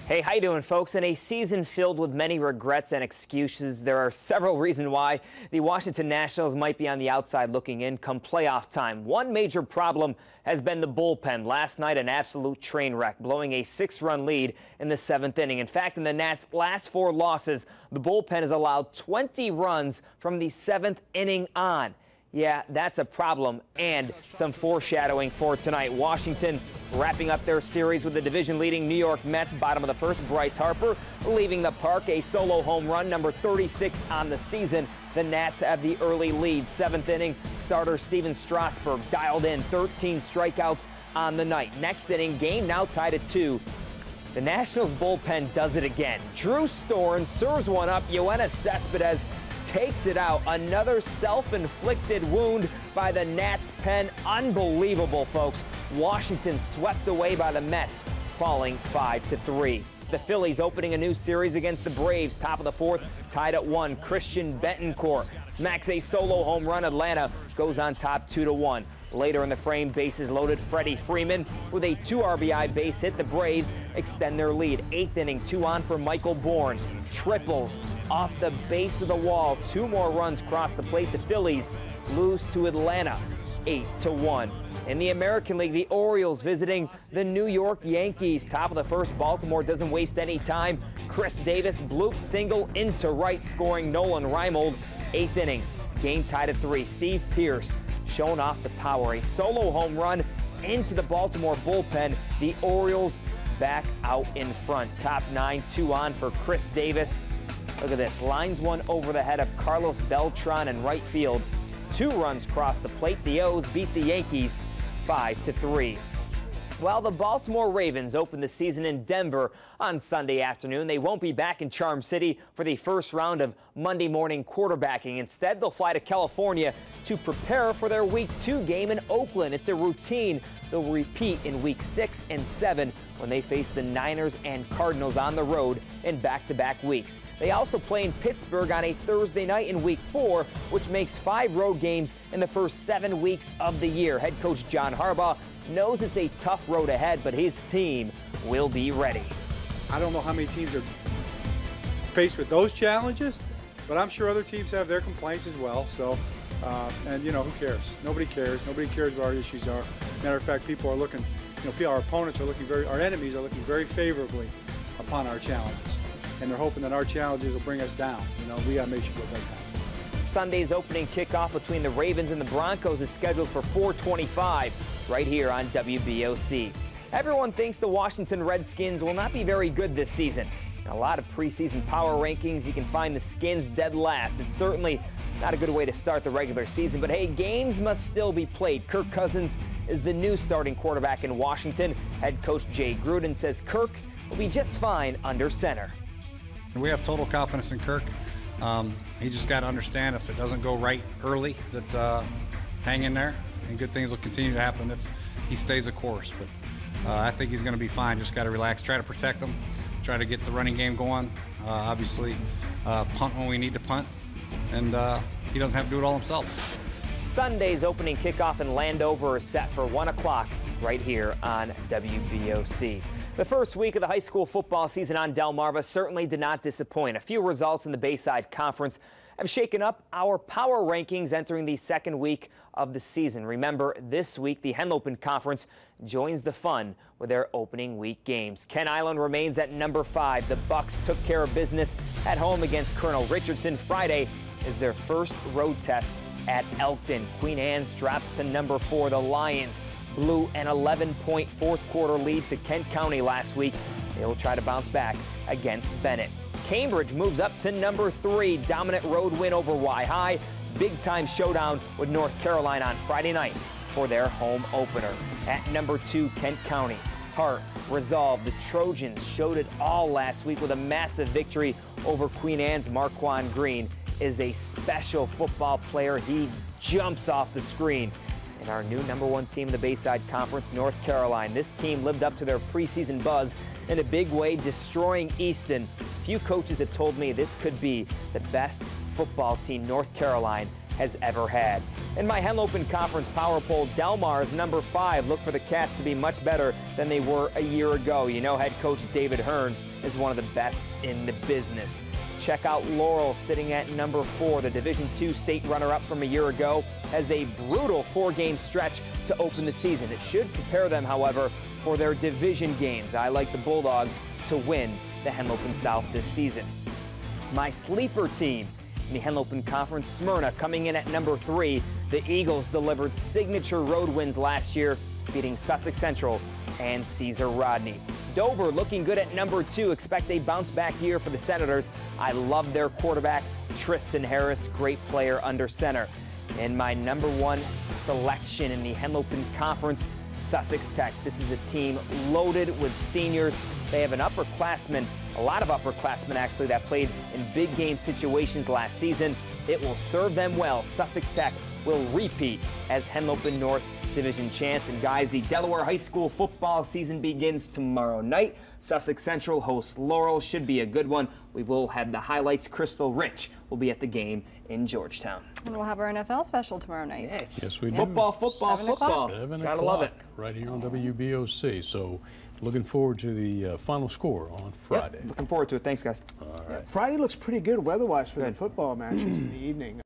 Hey, how you doing, folks? In a season filled with many regrets and excuses, there are several reasons why the Washington Nationals might be on the outside looking in come playoff time. One major problem has been the bullpen. Last night, an absolute train wreck, blowing a 6-run lead in the 7th inning. In fact, in the Nats' last 4 losses, the bullpen has allowed 20 runs from the 7th inning on. Yeah, that's a problem, and some foreshadowing for tonight. Washington wrapping up their series with the division-leading New York Mets. Bottom of the first, Bryce Harper leaving the park, a solo home run, number 36 on the season. The Nats have the early lead. 7th inning, starter Steven Strasburg dialed in, 13 strikeouts on the night. Next inning, game now tied at 2. The Nationals bullpen does it again. Drew Storen serves one up. Yoenis Cespedes takes it out. Another self-inflicted wound by the Nats pen. Unbelievable, folks. Washington swept away by the Mets, falling 5-3. The Phillies opening a new series against the Braves. Top of the 4th, tied at 1. Christian Betancourt smacks a solo home run. Atlanta goes on top 2-1. Later in the frame, bases loaded. Freddie Freeman with a 2 RBI base hit. The Braves extend their lead. 8th inning, 2 on for Michael Bourne. Triples off the base of the wall. 2 more runs cross the plate. The Phillies lose to Atlanta 8-1. In the American League, the Orioles visiting the New York Yankees. Top of the first, Baltimore doesn't waste any time. Chris Davis bloop single into right, scoring Nolan Reimold. 8th inning, game tied at 3. Steve Pearce showing off the power. A solo home run into the Baltimore bullpen. The Orioles back out in front. Top 9, 2 on for Chris Davis. Look at this. Lines one over the head of Carlos Beltran in right field. 2 runs cross the plate. The O's beat the Yankees 5-3. While the Baltimore Ravens open the season in Denver on Sunday afternoon, they won't be back in Charm City for the first round of Monday morning quarterbacking. Instead, they'll fly to California to prepare for their Week 2 game in Oakland. It's a routine they'll repeat in Week 6 and 7 when they face the Niners and Cardinals on the road in back-to-back weeks. They also play in Pittsburgh on a Thursday night in Week 4, which makes 5 road games in the first 7 weeks of the year. Head coach John Harbaugh knows it's a tough road ahead, but his team will be ready. I don't know how many teams are faced with those challenges, but I'm sure other teams have their complaints as well. So, and you know, who cares? Nobody cares. Nobody cares what our issues are. Matter of fact, people are looking, our opponents are looking our enemies are looking very favorably upon our challenges. And they're hoping that our challenges will bring us down. We got to make sure we're down. Sunday's opening kickoff between the Ravens and the Broncos is scheduled for 4:25 right here on WBOC. Everyone thinks the Washington Redskins will not be very good this season. In a lot of preseason power rankings, you can find the Skins dead last. It's certainly not a good way to start the regular season, but hey, games must still be played. Kirk Cousins is the new starting quarterback in Washington. Head coach Jay Gruden says Kirk will be just fine under center. We have total confidence in Kirk. He just got to understand if it doesn't go right early that hang in there and good things will continue to happen if he stays a course. But I think he's going to be fine. Just got to relax, try to protect him, try to get the running game going. Obviously, punt when we need to punt, and he doesn't have to do it all himself. Sunday's opening kickoff in Landover is set for 1 o'clock right here on WBOC. The first week of the high school football season on Delmarva certainly did not disappoint. A few results in the Bayside Conference have shaken up our power rankings entering the second week of the season. Remember, this week the Henlopen Conference joins the fun with their opening week games. Ken Island remains at number 5. The Bucks took care of business at home against Colonel Richardson. Friday is their first road test at Elkton. Queen Anne's drops to number 4. The Lions blew an 11-point fourth quarter lead to Kent County last week. They will try to bounce back against Bennett. Cambridge moves up to number 3. Dominant road win over Y-High. Big-time showdown with North Carolina on Friday night for their home opener. At number 2, Kent County. Heart, resolve. The Trojans showed it all last week with a massive victory over Queen Anne's. Marquand Green is a special football player. He jumps off the screen. And our new number 1 team in the Bayside Conference, North Carolina. This team lived up to their preseason buzz in a big way, destroying Easton. Few coaches have told me this could be the best football team North Carolina has ever had. In my Henlopen Conference Power Poll, Delmar is number 5. Look for the Cats to be much better than they were a year ago. You know, head coach David Hearn is one of the best in the business. Check out Laurel sitting at number 4. The Division II state runner-up from a year ago has a brutal 4-game stretch to open the season. It should prepare them, however, for their division games. I like the Bulldogs to win the Henlopen South this season. My sleeper team in the Henlopen Conference, Smyrna, coming in at number 3. The Eagles delivered signature road wins last year, beating Sussex Central and Caesar Rodney. Dover looking good at number 2. Expect a bounce-back year for the Senators. I love their quarterback, Tristan Harris, great player under center. And my number 1 selection in the Henlopen Conference, Sussex Tech. This is a team loaded with seniors. They have an upperclassman, a lot of upperclassmen actually, that played in big game situations last season. It will serve them well. Sussex Tech will repeat as Henlopen North Division champs. And guys, the Delaware High School football season begins tomorrow night. Sussex Central hosts Laurel. Should be a good one. We will have the highlights. Crystal Rich will be at the game in Georgetown. And we'll have our NFL special tomorrow night. Yes, we do. Football, 7 o'clock. 7 Gotta love it. right here on WBOC. So looking forward to the final score on Friday. Yep, looking forward to it. Thanks, guys. All right. Friday looks pretty good weather-wise for the football matches in the evening.